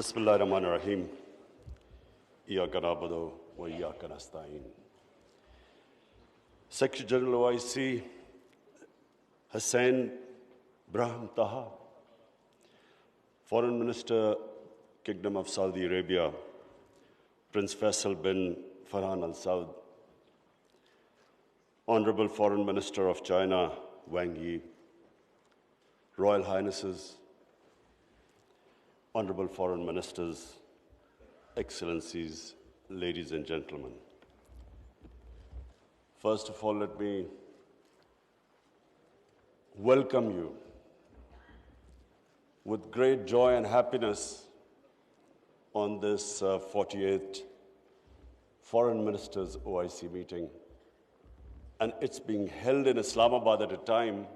Bismillahirrahmanirrahim. Iyaka na'budu wa iyaka nasta'in. Secretary General OIC Hussain Brahim Taha, Foreign Minister, Kingdom of Saudi Arabia, Prince Faisal bin Farhan Al Saud, Honorable Foreign Minister of China, Wang Yi, Royal Highnesses, Honorable Foreign Ministers, Excellencies, ladies and gentlemen. First of all, let me welcome you with great joy and happiness on this 48th Foreign Ministers OIC meeting. And it's being held in Islamabad at a time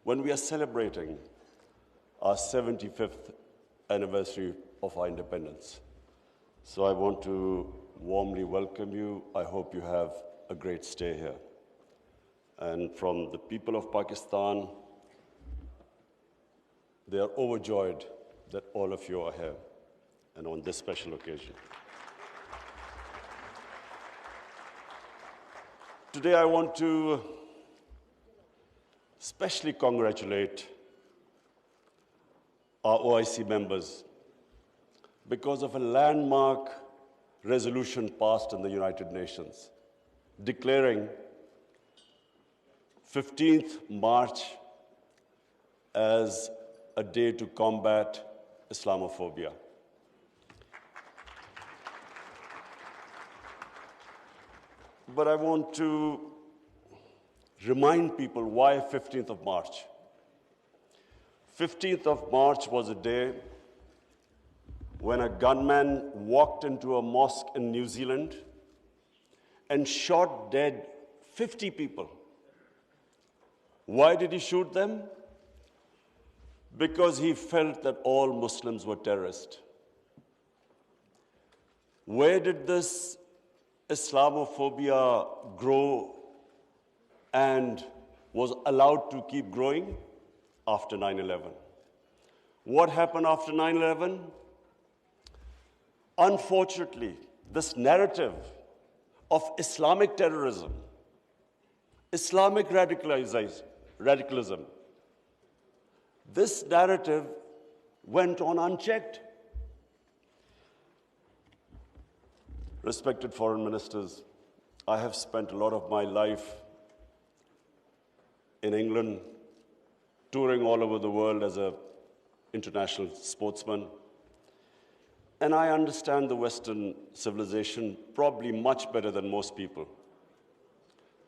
when we are celebrating our 75th anniversary of our independence. So I want to warmly welcome you. I hope you have a great stay here. And from the people of Pakistan, they are overjoyed that all of you are here and on this special occasion. Today I want to especially congratulate our OIC members because of a landmark resolution passed in the United Nations declaring 15th March as a day to combat Islamophobia. But I want to remind people why 15th of March. 15th of March was a day when a gunman walked into a mosque in New Zealand and shot dead 50 people. Why did he shoot them? Because he felt that all Muslims were terrorists. Where did this Islamophobia grow and was allowed to keep growing? After 9/11. What happened after 9/11? Unfortunately, this narrative of Islamic terrorism, Islamic radicalism, this narrative went on unchecked. Respected foreign ministers, I have spent a lot of my life in England, touring all over the world as an international sportsman. And I understand the Western civilization probably much better than most people.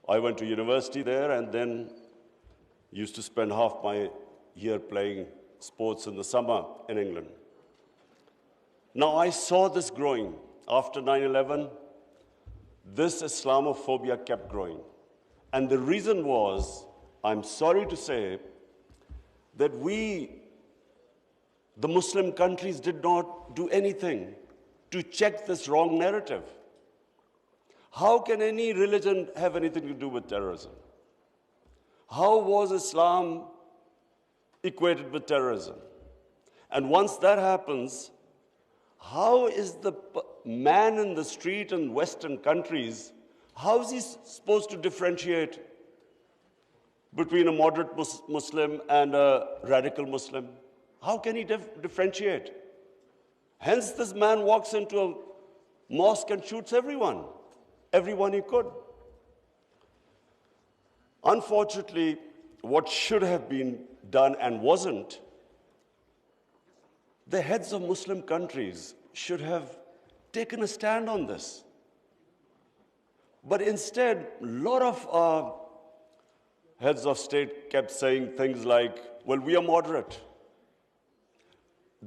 I went to university there and then used to spend half my year playing sports in the summer in England. Now I saw this growing. After 9/11, this Islamophobia kept growing. And the reason was, I'm sorry to say, that we, the Muslim countries, did not do anything to check this wrong narrative. How can any religion have anything to do with terrorism? How was Islam equated with terrorism? And once that happens, how is the man in the street in Western countries, how is he supposed to differentiate between a moderate Muslim and a radical Muslim? How can he differentiate? Hence, this man walks into a mosque and shoots everyone he could. Unfortunately, what should have been done and wasn't, the heads of Muslim countries should have taken a stand on this. But instead, a lot of heads of state kept saying things like, well, we are moderate.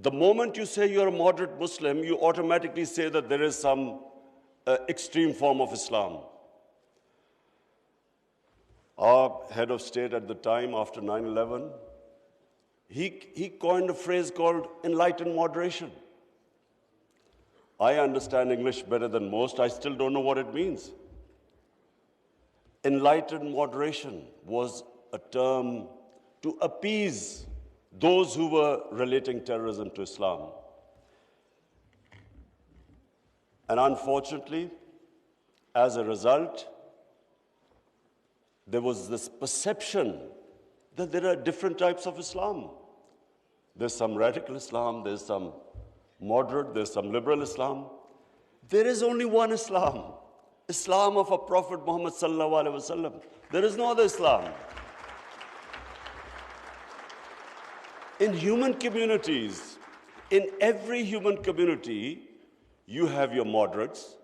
The moment you say you're a moderate Muslim, you automatically say that there is some extreme form of Islam. Our head of state at the time, after 9/11, he coined a phrase called enlightened moderation. I understand English better than most. I still don't know what it means. Enlightened moderation was a term to appease those who were relating terrorism to Islam. And unfortunately, as a result, there was this perception that there are different types of Islam. There's some radical Islam, there's some moderate, there's some liberal Islam. There is only one Islam, Islam of our Prophet Muhammad sallallahu alaihi wasallam. There is no other Islam. In human communities, in every human community, you have your moderates,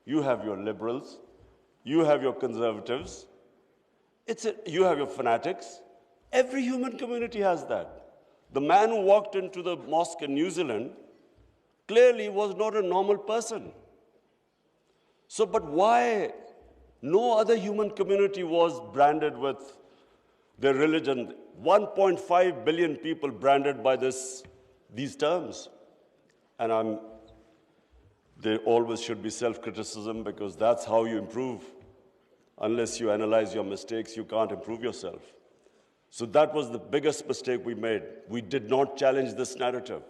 you have your liberals, you have your conservatives, you have your fanatics. Every human community has that. The man who walked into the mosque in New Zealand clearly was not a normal person. So, but why no other human community was branded with their religion? 1.5 billion people branded by these terms. And there always should be self-criticism, because that's how you improve. Unless you analyze your mistakes, you can't improve yourself. So that was the biggest mistake we made. We did not challenge this narrative.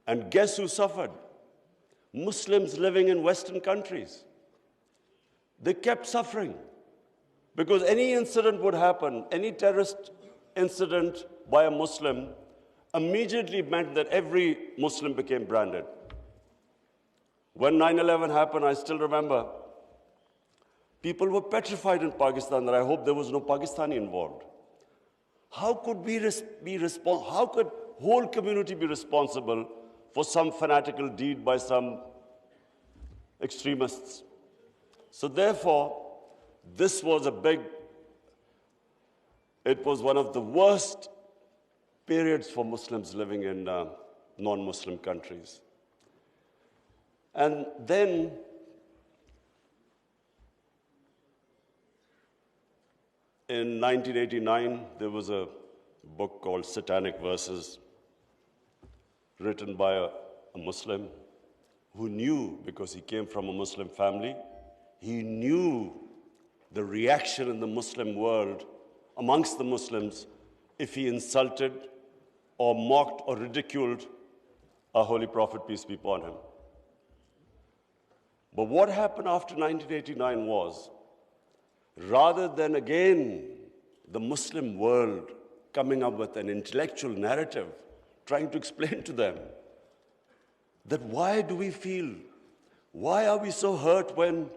And guess who suffered? Muslims living in Western countries. They kept suffering, because any incident would happen, any terrorist incident by a Muslim immediately meant that every Muslim became branded. When 9/11 happened, I still remember, people were petrified in Pakistan that I hope there was no Pakistani involved. How could how could whole community be responsible for some fanatical deed by some extremists? So therefore, this was it was one of the worst periods for Muslims living in non-Muslim countries. And then in 1989, there was a book called Satanic Verses, written by a Muslim who knew, because he came from a Muslim family, he knew the reaction in the Muslim world, amongst the Muslims, if he insulted or mocked or ridiculed our Holy Prophet, peace be upon him. But what happened after 1989 was, rather than again the Muslim world coming up with an intellectual narrative, trying to explain to them that why do we feel, why are we so hurt when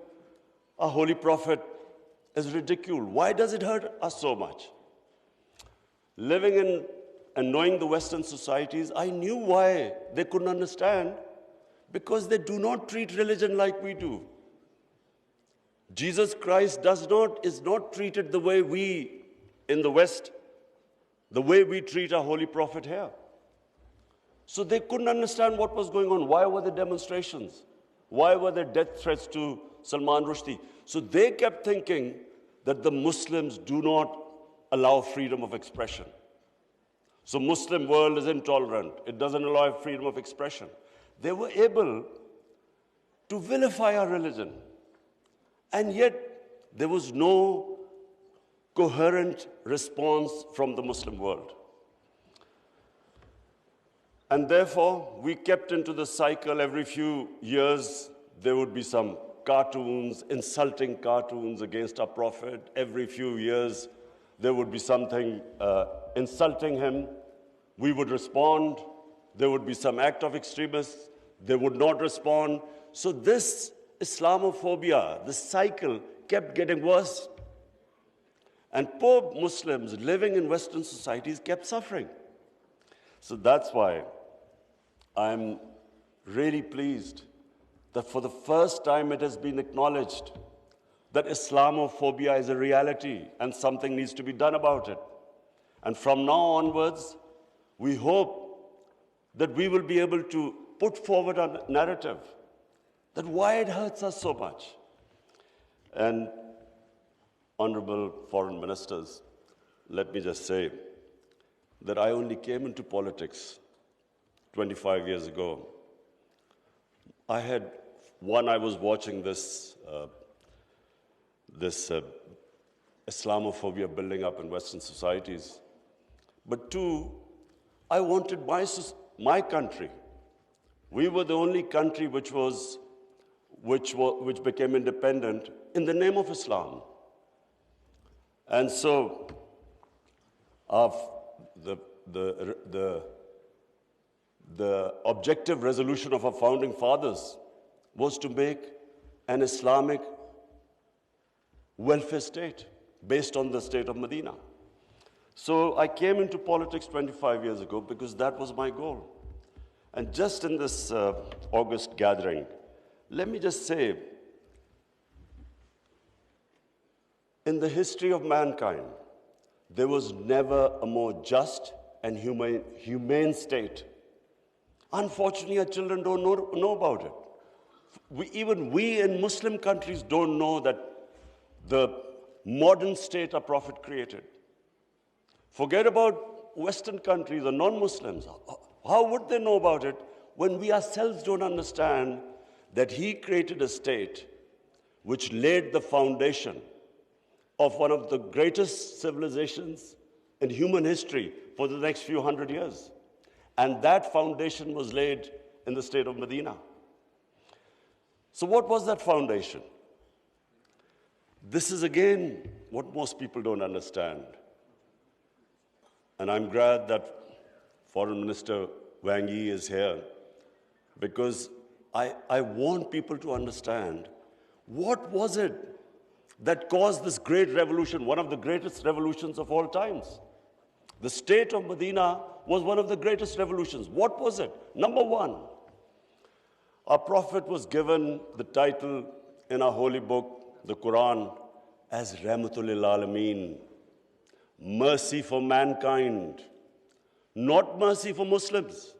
our Holy Prophet is ridiculed? Why does it hurt us so much? Living in and knowing the Western societies, I knew why they couldn't understand, because they do not treat religion like we do. Jesus Christ is not treated the way we in the West, the way we treat our Holy Prophet here. So they couldn't understand what was going on. Why were there demonstrations? Why were there death threats to Salman Rushdie? So they kept thinking that the Muslims do not allow freedom of expression. So Muslim world is intolerant. It doesn't allow freedom of expression. They were able to vilify our religion. And yet, there was no coherent response from the Muslim world. And therefore, we kept into the cycle. Every few years, there would be some cartoons, insulting cartoons against our Prophet. Every few years, there would be something insulting him. We would respond. There would be some act of extremists. They would not respond. So this Islamophobia, this cycle, kept getting worse. And poor Muslims living in Western societies kept suffering. So that's why I'm really pleased that for the first time it has been acknowledged that Islamophobia is a reality and something needs to be done about it. And from now onwards, we hope that we will be able to put forward a narrative that why it hurts us so much. And honorable foreign ministers, let me just say that I only came into politics 25 years ago. I was watching this Islamophobia building up in Western societies. But two, I wanted my country. We were the only country which was which became independent in the name of Islam. And so, the objective resolution of our founding fathers was to make an Islamic welfare state based on the state of Medina. So I came into politics 25 years ago because that was my goal. And just in this August gathering, let me just say, in the history of mankind, there was never a more just and humane state. Unfortunately, our children don't know about it. Even we in Muslim countries don't know that the modern state our Prophet created. Forget about Western countries or non-Muslims. How would they know about it when we ourselves don't understand that he created a state which laid the foundation of one of the greatest civilizations in human history for the next few hundred years. And that foundation was laid in the state of Medina. So what was that foundation? This is again what most people don't understand. And I'm glad that Foreign Minister Wang Yi is here, because I want people to understand what was it that caused this great revolution, one of the greatest revolutions of all times. The state of Medina was one of the greatest revolutions. What was it? Number one, our Prophet was given the title in our holy book, the Quran, as Rahmatul lil Alameen, mercy for mankind, not mercy for Muslims.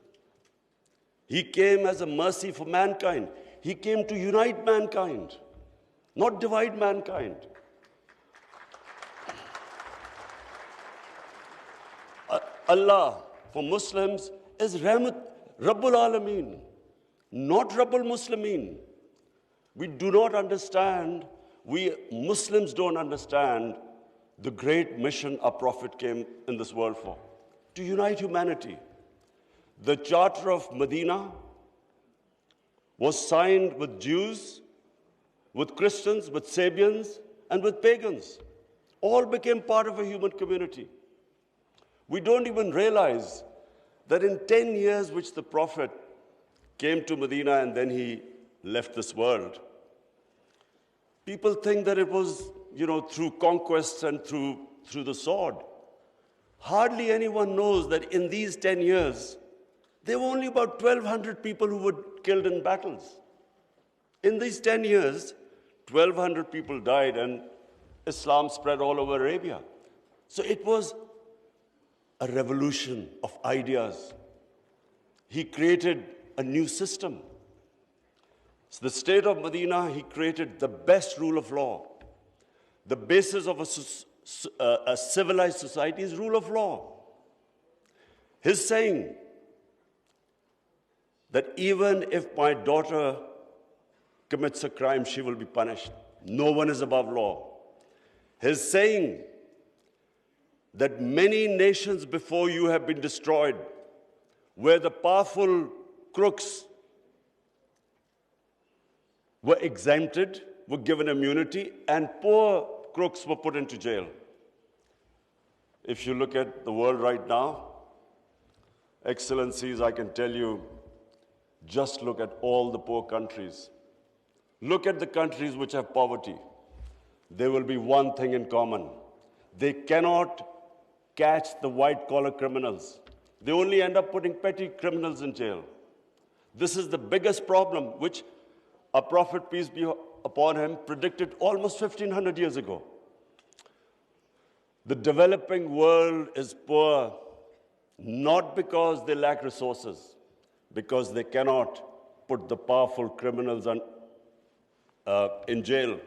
He came as a mercy for mankind. He came to unite mankind, not divide mankind. Allah for Muslims is Rahmat, Rabbul Alameen, not Rabbul Muslimeen. We do not understand, we Muslims don't understand the great mission our Prophet came in this world for, to unite humanity. The Charter of Medina was signed with Jews, with Christians, with Sabians, and with pagans. All became part of a human community. We don't even realize that in 10 years which the Prophet came to Medina and then he left this world, people think that it was, through conquests and through the sword. Hardly anyone knows that in these 10 years, there were only about 1,200 people who were killed in battles. In these 10 years, 1,200 people died and Islam spread all over Arabia. So it was a revolution of ideas. He created a new system. So the state of Medina, he created the best rule of law. The basis of a civilized society is rule of law. His saying that even if my daughter commits a crime, she will be punished. No one is above law. His saying that many nations before you have been destroyed, where the powerful crooks were exempted, were given immunity, and poor crooks were put into jail. If you look at the world right now, Excellencies, I can tell you, just look at all the poor countries. Look at the countries which have poverty. There will be one thing in common. They cannot catch the white-collar criminals. They only end up putting petty criminals in jail. This is the biggest problem which our Prophet, peace be upon him, predicted almost 1,500 years ago. The developing world is poor, not because they lack resources, because they cannot put the powerful criminals in jail.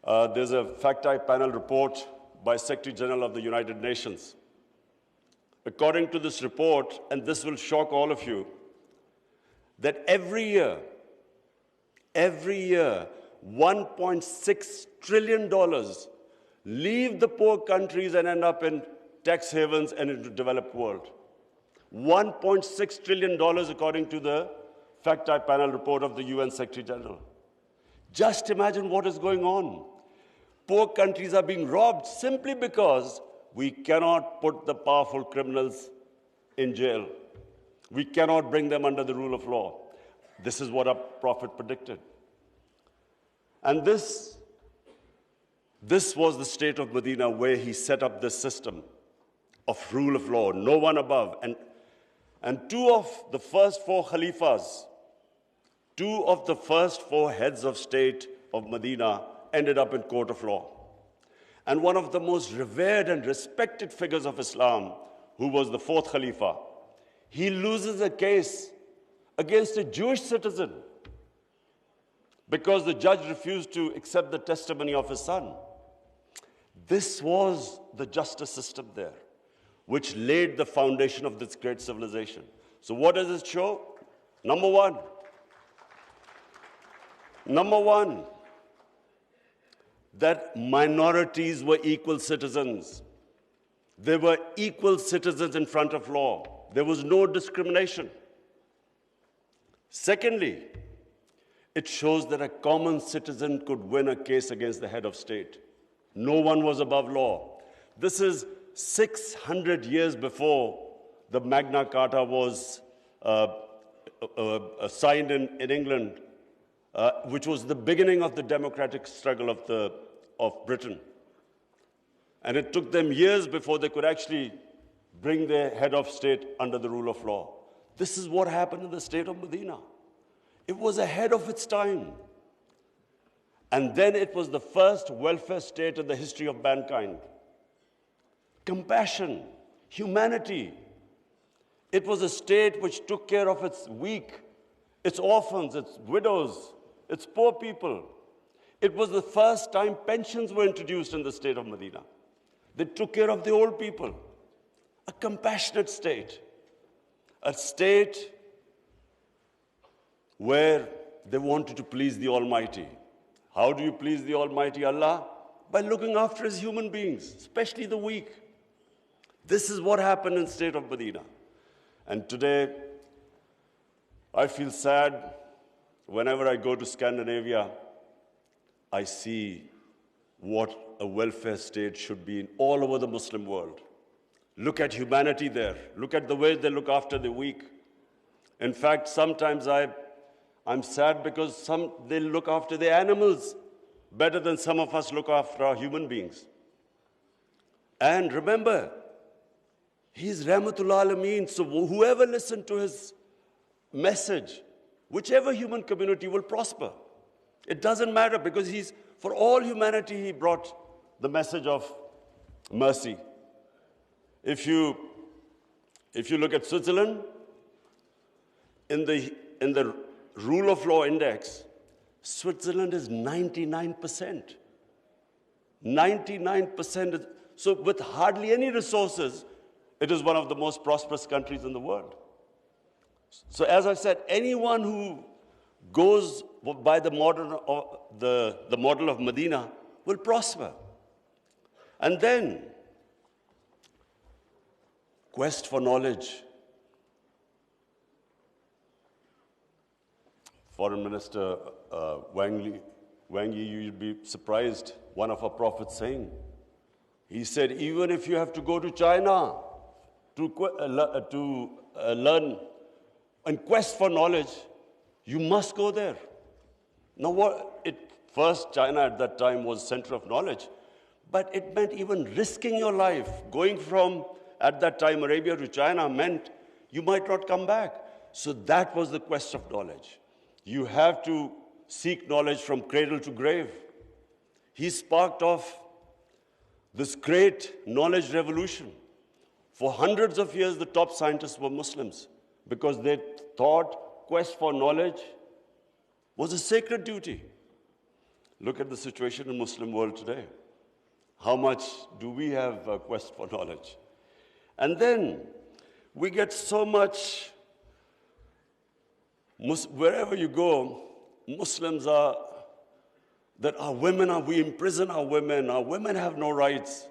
There's a fact-type panel report by Secretary General of the United Nations. According to this report, and this will shock all of you, that every year, $1.6 trillion leave the poor countries and end up in tax havens and in the developed world. $1.6 trillion according to the fact-type panel report of the UN Secretary General. Just imagine what is going on. Poor countries are being robbed simply because we cannot put the powerful criminals in jail. We cannot bring them under the rule of law. This is what our Prophet predicted. And this was the state of Medina where he set up this system of rule of law, no one above. And two of the first four Khalifas, two of the first four heads of state of Medina ended up in court of law. And one of the most revered and respected figures of Islam, who was the fourth Khalifa, he loses a case against a Jewish citizen because the judge refused to accept the testimony of his son. This was the justice system there, which laid the foundation of this great civilization. So what does it show? Number one, that minorities were equal citizens. They were equal citizens in front of law. There was no discrimination. Secondly, it shows that a common citizen could win a case against the head of state. No one was above law. This is 600 years before the Magna Carta was signed in England, which was the beginning of the democratic struggle of Britain. And it took them years before they could actually bring their head of state under the rule of law. This is what happened in the state of Medina. It was ahead of its time. And then it was the first welfare state in the history of mankind. Compassion, humanity. It was a state which took care of its weak, its orphans, its widows, its poor people. It was the first time pensions were introduced in the state of Medina. They took care of the old people. A compassionate state. A state where they wanted to please the Almighty. How do you please the Almighty Allah? By looking after His human beings, especially the weak. This is what happened in the state of Medina. And today, I feel sad whenever I go to Scandinavia. I see what a welfare state should be in all over the Muslim world. Look at humanity there. Look at the way they look after the weak. In fact, sometimes I'm sad because they look after the animals better than some of us look after our human beings. And remember, He's Rahmatul Alameen, so whoever listened to His message, whichever human community will prosper. It doesn't matter because for all humanity, He brought the message of mercy. If you look at Switzerland, in the rule of law index, Switzerland is 99%. 99%. So with hardly any resources, it is one of the most prosperous countries in the world. So as I said, anyone who goes by the model of Medina will prosper. And then, quest for knowledge. Foreign Minister Wang Yi, you'd be surprised, one of our prophets saying, he said, even if you have to go to China to learn and quest for knowledge, you must go there. Now, first, China at that time was center of knowledge, but it meant even risking your life. Going from, at that time, Arabia to China meant you might not come back. So that was the quest of knowledge. You have to seek knowledge from cradle to grave. He sparked off this great knowledge revolution. For hundreds of years, the top scientists were Muslims because they thought quest for knowledge was a sacred duty. Look at the situation in the Muslim world today. How much do we have a quest for knowledge? And then we get so much, wherever you go, Muslims are, that we imprison our women have no rights.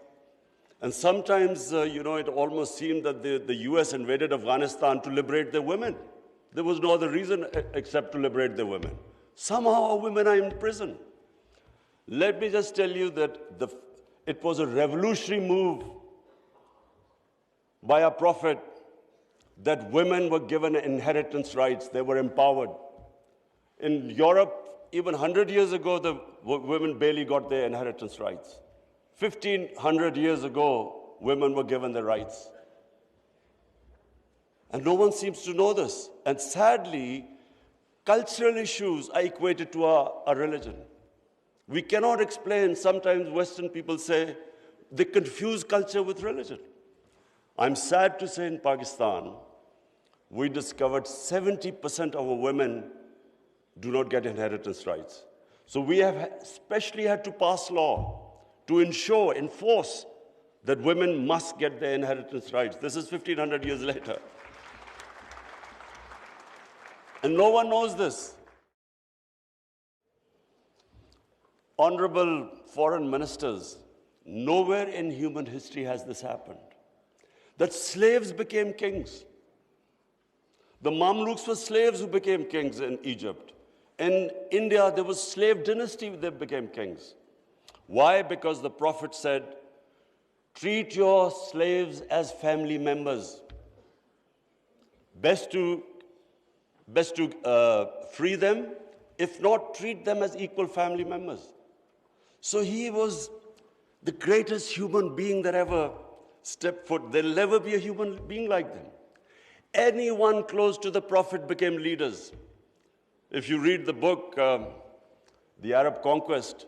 And sometimes, it almost seemed that the US invaded Afghanistan to liberate their women. There was no other reason except to liberate the women. Somehow our women are in prison. Let me just tell you that it was a revolutionary move by our Prophet that women were given inheritance rights. They were empowered. In Europe, even 100 years ago, the women barely got their inheritance rights. 1,500 years ago, women were given their rights. And no one seems to know this. And sadly, cultural issues are equated to our religion. We cannot explain, sometimes Western people say, they confuse culture with religion. I'm sad to say in Pakistan, we discovered 70% of our women do not get inheritance rights. So we have especially had to pass law to enforce that women must get their inheritance rights. This is 1,500 years later. And no one knows this. Honorable foreign ministers, nowhere in human history has this happened. That slaves became kings. The Mamluks were slaves who became kings in Egypt. In India, there was slave dynasty that became kings. Why? Because the Prophet said, treat your slaves as family members. Best to free them, if not, treat them as equal family members. So he was the greatest human being that ever stepped foot. There'll never be a human being like them. Anyone close to the Prophet became leaders. If you read the book, The Arab Conquest,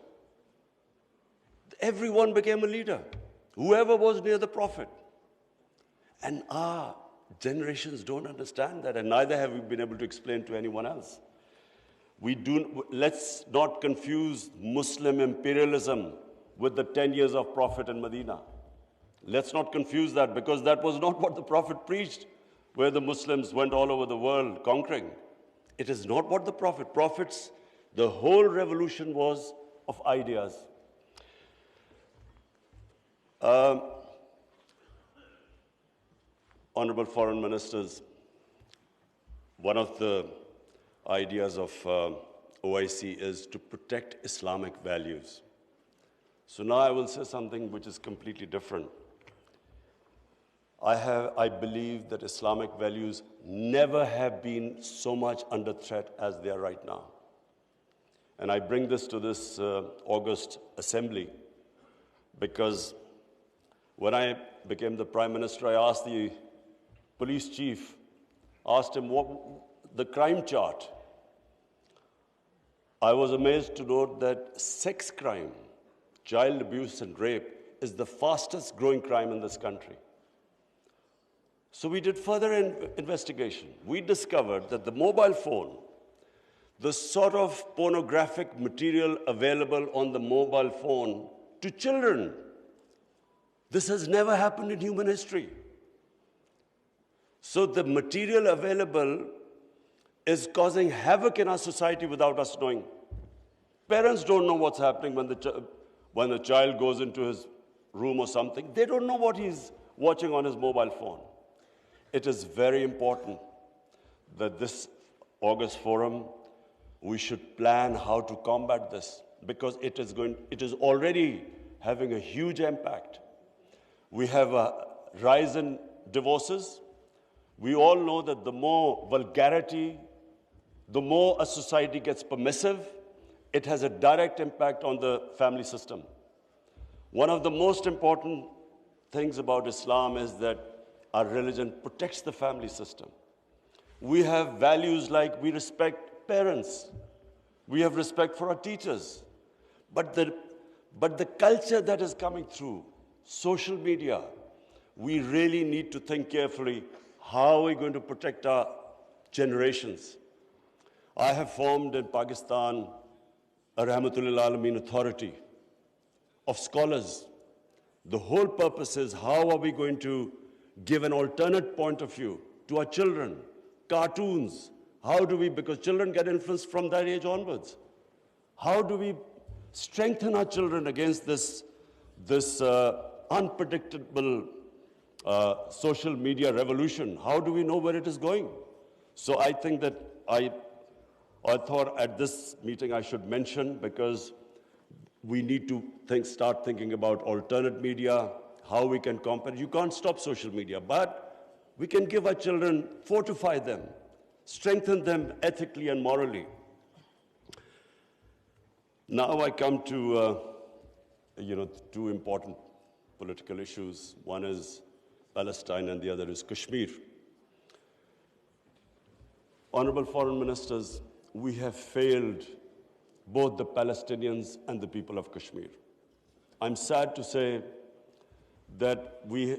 everyone became a leader, whoever was near the Prophet. And our generations don't understand that, and neither have we been able to explain to anyone else. Let's not confuse Muslim imperialism with the 10 years of Prophet in Medina. Let's not confuse that, because that was not what the Prophet preached, where the Muslims went all over the world conquering. It is not what the Prophet's, the whole revolution was of ideas. Honorable foreign ministers, one of the ideas of OIC is to protect Islamic values. So now I will say something which is completely different. I believe that Islamic values never have been so much under threat as they are right now. And I bring this to this August assembly because when I became the Prime Minister, I asked the police chief, asked him what the crime chart. I was amazed to note that sex crime, child abuse and rape is the fastest growing crime in this country. So we did further investigation. We discovered that the mobile phone, the sort of pornographic material available on the mobile phone to children, this has never happened in human history. So the material available is causing havoc in our society without us knowing. Parents don't know what's happening when the child goes into his room or something. They don't know what he's watching on his mobile phone. It is very important that this August forum, we should plan how to combat this, because it is already having a huge impact. We have a rise in divorces. We all know that the more vulgarity, the more a society gets permissive, it has a direct impact on the family system. One of the most important things about Islam is that our religion protects the family system. We have values like we respect parents. We have respect for our teachers. But the culture that is coming through, social media, we really need to think carefully, how are we going to protect our generations? I have formed in Pakistan a Rahmatul Alameen authority of scholars. The whole purpose is how are we going to give an alternate point of view to our children, cartoons. How do we, because children get influenced from that age onwards. How do we strengthen our children against this unpredictable social media revolution? How do we know where it is going? So I think that I thought at this meeting I should mention, because we need to start thinking about alternate media, how we can combat. You can't stop social media, but we can give our children, fortify them, strengthen them ethically and morally. Now I come to, two important political issues. One is Palestine and the other is Kashmir. Honorable foreign ministers, we have failed both the Palestinians and the people of Kashmir. I'm sad to say that we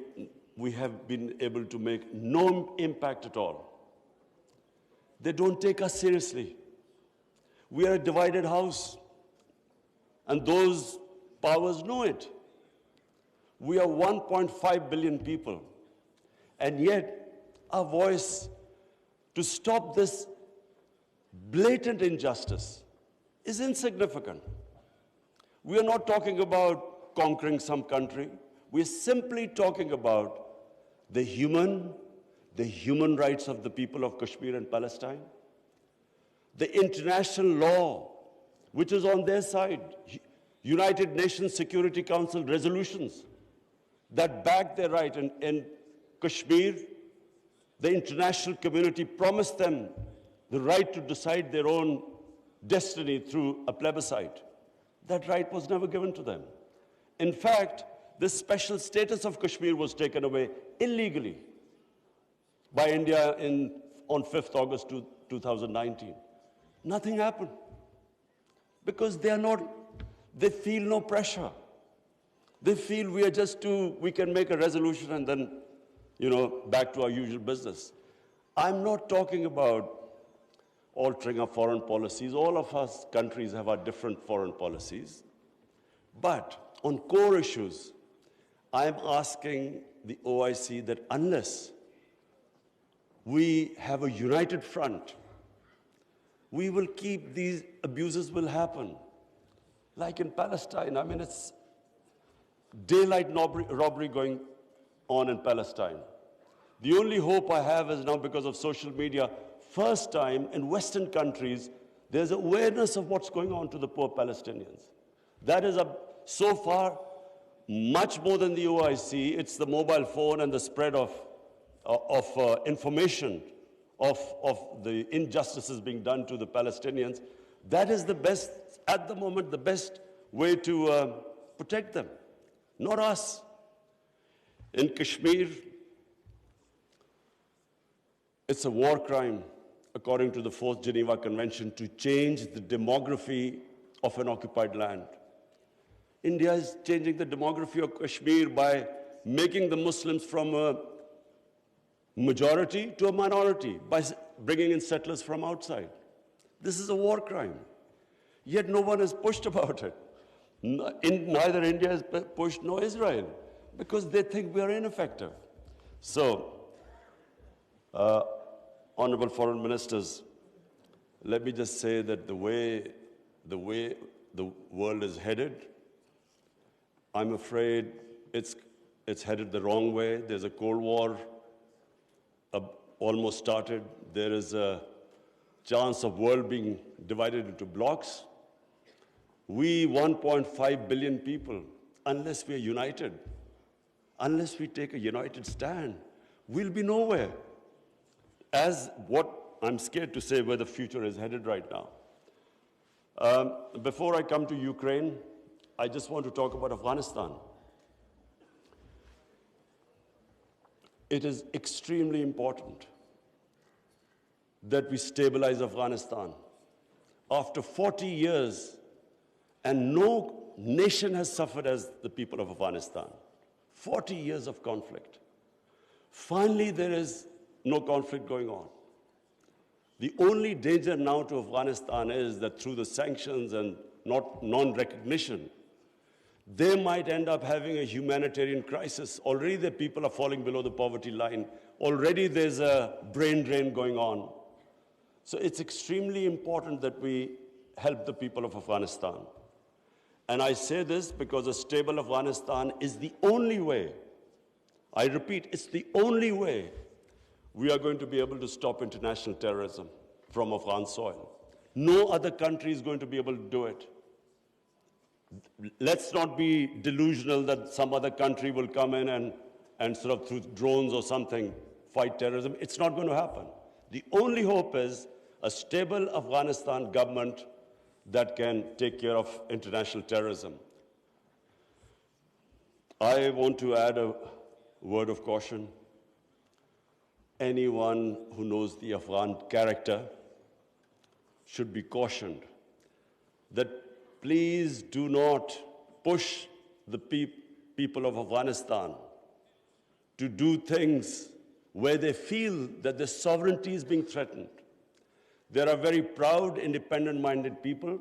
have been able to make no impact at all. They don't take us seriously. We are a divided house, and those powers know it. We are 1.5 billion people, and yet our voice to stop this blatant injustice is insignificant. We are not talking about conquering some country. We are simply talking about the human rights of the people of Kashmir and Palestine, the international law, which is on their side, United Nations Security Council resolutions that back their right. In Kashmir, the international community promised them the right to decide their own destiny through a plebiscite. That right was never given to them. In fact, the special status of Kashmir was taken away illegally by India on 5th August 2019. Nothing happened because they feel no pressure. They feel we can make a resolution and then, back to our usual business. I'm not talking about altering our foreign policies. All of us countries have our different foreign policies. But on core issues, I'm asking the OIC that unless we have a united front, we will keep these abuses will happen. Like in Palestine, it's daylight robbery going on in Palestine. The only hope I have is now, because of social media, first time in Western countries, there's awareness of what's going on to the poor Palestinians. That is, so far, much more than the OIC. It's the mobile phone and the spread of information of the injustices being done to the Palestinians. That is the best, at the moment, the best way to protect them, not us. In Kashmir, it's a war crime, according to the 4th Geneva Convention, to change the demography of an occupied land. India is changing the demography of Kashmir by making the Muslims from a majority to a minority, by bringing in settlers from outside. This is a war crime. Yet no one has pushed about it. Neither India has pushed nor Israel, because they think we are ineffective. So, honorable foreign ministers, let me just say that the way the world is headed, I'm afraid it's headed the wrong way. There's a Cold War almost started. There is a chance of world being divided into blocks. We 1.5 billion people, unless we are united, unless we take a united stand, we'll be nowhere. As what I'm scared to say where the future is headed right now. Before I come to Ukraine, I just want to talk about Afghanistan. It is extremely important that we stabilize Afghanistan. After 40 years, and no nation has suffered as the people of Afghanistan. 40 years of conflict. Finally, there is no conflict going on. The only danger now to Afghanistan is that through the sanctions and non-recognition, they might end up having a humanitarian crisis. Already the people are falling below the poverty line. Already there's a brain drain going on. So it's extremely important that we help the people of Afghanistan. And I say this because a stable Afghanistan is the only way, I repeat, it's the only way we are going to be able to stop international terrorism from Afghan soil. No other country is going to be able to do it. Let's not be delusional that some other country will come in and sort of through drones or something fight terrorism. It's not going to happen. The only hope is a stable Afghanistan government that can take care of international terrorism. I want to add a word of caution. Anyone who knows the Afghan character should be cautioned that please do not push the people of Afghanistan to do things where they feel that their sovereignty is being threatened. They are very proud, independent-minded people.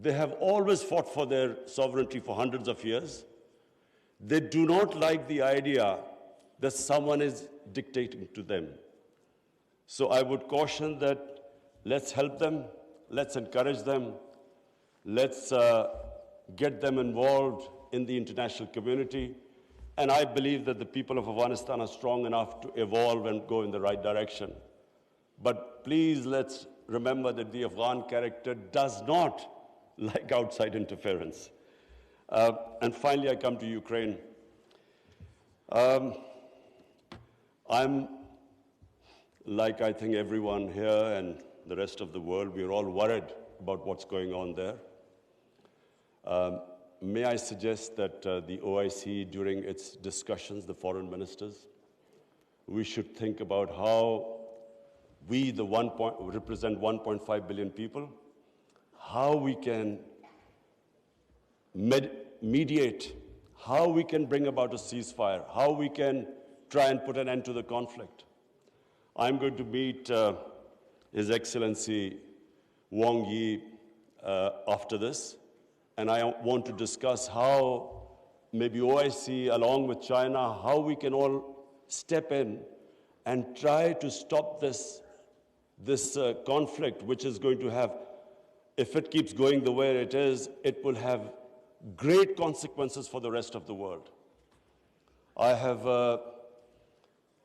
They have always fought for their sovereignty for hundreds of years. They do not like the idea that someone is dictating to them. So I would caution that let's help them, let's encourage them, let's get them involved in the international community. And I believe that the people of Afghanistan are strong enough to evolve and go in the right direction. But please let's remember that the Afghan character does not like outside interference. And finally, I come to Ukraine. I'm, like I think everyone here and the rest of the world, we're all worried about what's going on there. May I suggest that the OIC, during its discussions, the foreign ministers, we should think about how we, represent 1.5 billion people, how we can mediate, how we can bring about a ceasefire, how we can try and put an end to the conflict. I'm going to meet His Excellency Wang Yi after this, and I want to discuss how maybe OIC, along with China, how we can all step in and try to stop this conflict, which is going to have, if it keeps going the way it is, it will have great consequences for the rest of the world. I have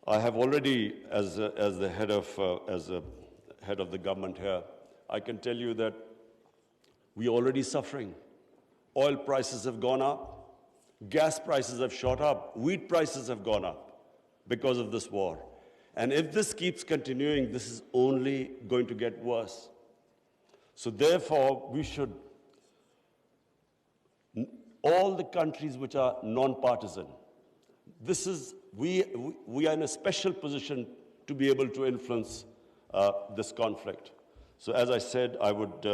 already, as the head of the government here, I can tell you that we're already suffering. Oil prices have gone up, gas prices have shot up, wheat prices have gone up because of this war. And if this keeps continuing, this is only going to get worse. So therefore, we should, all the countries which are non-partisan, we are in a special position to be able to influence this conflict. So as I said, I would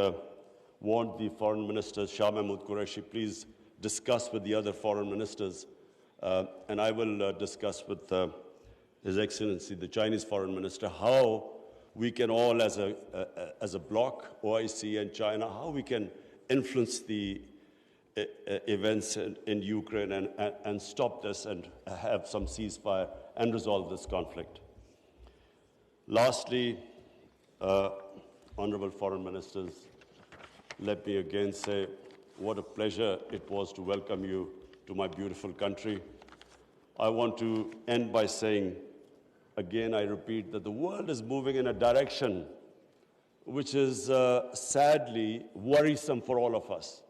want the foreign minister, Shah Mahmood Qureshi, please discuss with the other foreign ministers, and I will discuss with His Excellency, the Chinese foreign minister, how we can all, as a bloc, OIC and China, how we can influence the events in Ukraine and stop this and have some ceasefire and resolve this conflict. Lastly, honorable foreign ministers, let me again say what a pleasure it was to welcome you to my beautiful country. I want to end by saying, again, I repeat, that the world is moving in a direction which is sadly worrisome for all of us.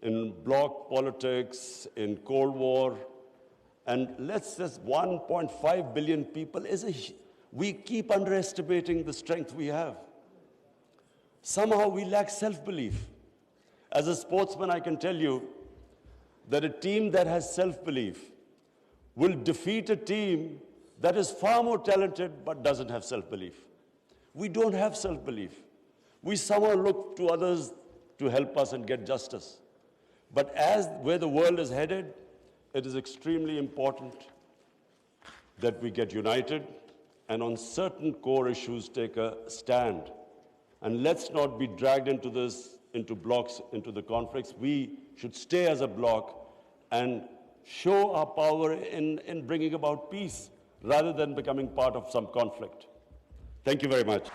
In bloc politics, in Cold War, and let's just 1.5 billion people we keep underestimating the strength we have. Somehow we lack self-belief. As a sportsman, I can tell you that a team that has self-belief will defeat a team that is far more talented but doesn't have self-belief. We don't have self-belief. We somehow look to others to help us and get justice. But where the world is headed, it is extremely important that we get united and on certain core issues take a stand. And let's not be dragged into this, into blocks, into the conflicts. We should stay as a bloc and show our power in bringing about peace rather than becoming part of some conflict. Thank you very much.